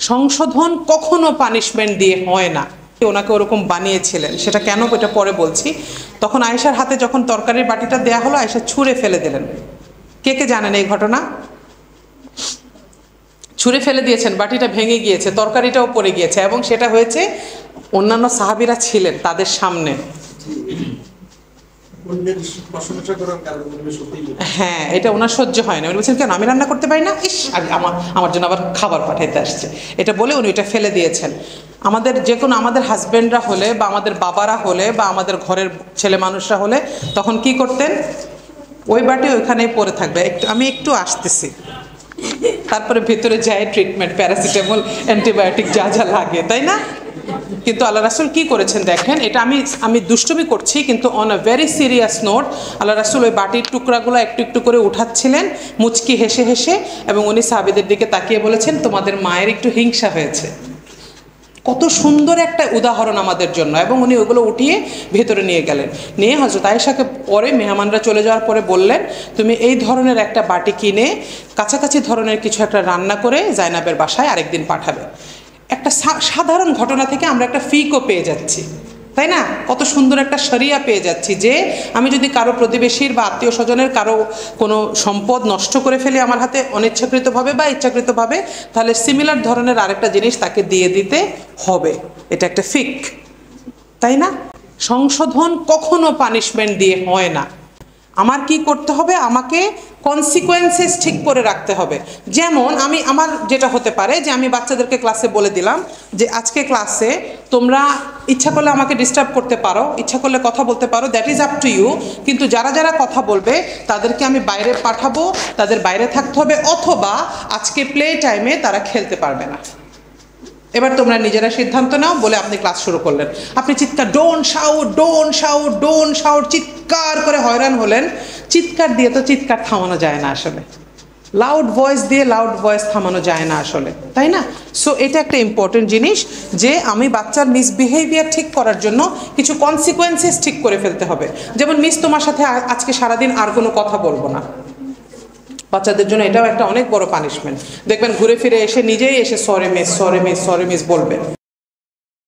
সংশোধন কখনো পানিশমেন্ট দিয়ে হয় না। ওনাকে ওরকম বানিয়েছিলেন, সেটা কেন এটা পরে বলছি। তখন আয়েশার হাতে যখন তরকারির বাটিটা দেয়া হলো, আয়েশা ছুঁড়ে ফেলে দিলেন। কে কে জানেন এই ঘটনা? ছুঁড়ে ফেলে দিয়েছেন, বাটিটা ভেঙে গিয়েছে, তরকারিটাও পড়ে গিয়েছে, এবং সেটা হয়েছে অন্যান্য সাহাবীরা ছিলেন তাদের সামনে। হ্যাঁ, এটা ওনার সহ্য হয় না। উনি বলছেন, কেন আমি রান্না করতে পারি না? ইস, আমার জন্য আবার খাবার পাঠাইতে আসছে, এটা বলে উনি এটা ফেলে দিয়েছেন। আমাদের যে কোনো আমাদের হাজব্যান্ডরা হলে বা আমাদের বাবারা হলে বা আমাদের ঘরের ছেলে মানুষরা হলে তখন কি করতেন? ওই বাটি ওইখানেই পড়ে থাকবে, আমি একটু আসতেছি, তারপরে ভেতরে যায় ট্রিটমেন্ট, প্যারাসিটামল, অ্যান্টিবায়োটিক যা যা লাগে, তাই না? কিন্তু আল্লাহ রাসূল কি করেছেন দেখেন, এটা আমি দুষ্টুমি করছি, কিন্তু on a very serious note আল্লাহ রাসূল ওই বাটির টুকরাগুলো একটু একটু করে উঠাচ্ছিলেন মুচকি হেসে হেসে, এবং উনি সাহাবীদের দিকে তাকিয়ে বলেছেন, তোমাদের মায়ের একটু হিংসা হয়েছে। কত সুন্দর একটা উদাহরণ আমাদের জন্য। এবং উনি ওগুলো উঠিয়ে ভেতরে নিয়ে গেলেন, নিয়ে হযরত আয়েশাকে পরে মেহমানরা চলে যাওয়ার পরে বললেন, তুমি এই ধরনের একটা বাটি কিনে কাছাকাছি ধরনের কিছু একটা রান্না করে জাইনাবের বাসায় আরেকদিন পাঠাবে। একটা সাধারণ ঘটনা থেকে আমরা একটা ফিকও পেয়ে যাচ্ছি, তাই না? কত সুন্দর একটা শরিয়া পেয়ে যাচ্ছি যে আমি যদি কারো প্রতিবেশীর বা আত্মীয় স্বজনের কারো কোনো সম্পদ নষ্ট করে ফেলি আমার হাতে অনিচ্ছাকৃতভাবে বা ইচ্ছাকৃতভাবে, তাহলে সিমিলার ধরনের আরেকটা জিনিস তাকে দিয়ে দিতে হবে। এটা একটা ফিক, তাই না? সংশোধন কখনো পানিশমেন্ট দিয়ে হয় না। আমার কি করতে হবে? আমাকে কনসিকোয়েন্সেস ঠিক করে রাখতে হবে। যেমন আমার যেটা হতে পারে যে আমি বাচ্চাদেরকে ক্লাসে বলে দিলাম যে আজকে ক্লাসে তোমরা ইচ্ছা করলে আমাকে ডিস্টার্ব করতে পারো, ইচ্ছা করলে কথা বলতে পারো, that is up to you, কিন্তু যারা যারা কথা বলবে তাদেরকে আমি বাইরে পাঠাবো, তাদের বাইরে থাকতে হবে, অথবা আজকে প্লে টাইমে তারা খেলতে পারবে না। এবার তোমরা নিজেরা সিদ্ধান্ত নাও বলে আপনি ক্লাস শুরু করলেন। আপনি চিৎকার, don't shout, don't shout, don't shout, চিৎকার করে হয়রান হলেন। চিৎকার দিয়ে তো চিৎকার থামানো যায় না আসলে, লাউড ভয়েস দিয়ে লাউড ভয়েস থামানো যায় না আসলে, তাই না? সো এটা একটা ইম্পর্টেন্ট জিনিস যে আমি বাচ্চার মিসবিহেভিয়ার ঠিক করার জন্য কিছু কনসিকোয়েন্সেস ঠিক করে ফেলতে হবে। যেমন মিস তোমার সাথে আজকে সারাদিন আর কোনো কথা বলবো না। বাচ্চাদের জন্য এটাও একটা অনেক বড় পানিশমেন্ট। দেখবেন ঘুরে ফিরে এসে নিজেই এসে sorry miss, sorry miss, sorry miss বলবে।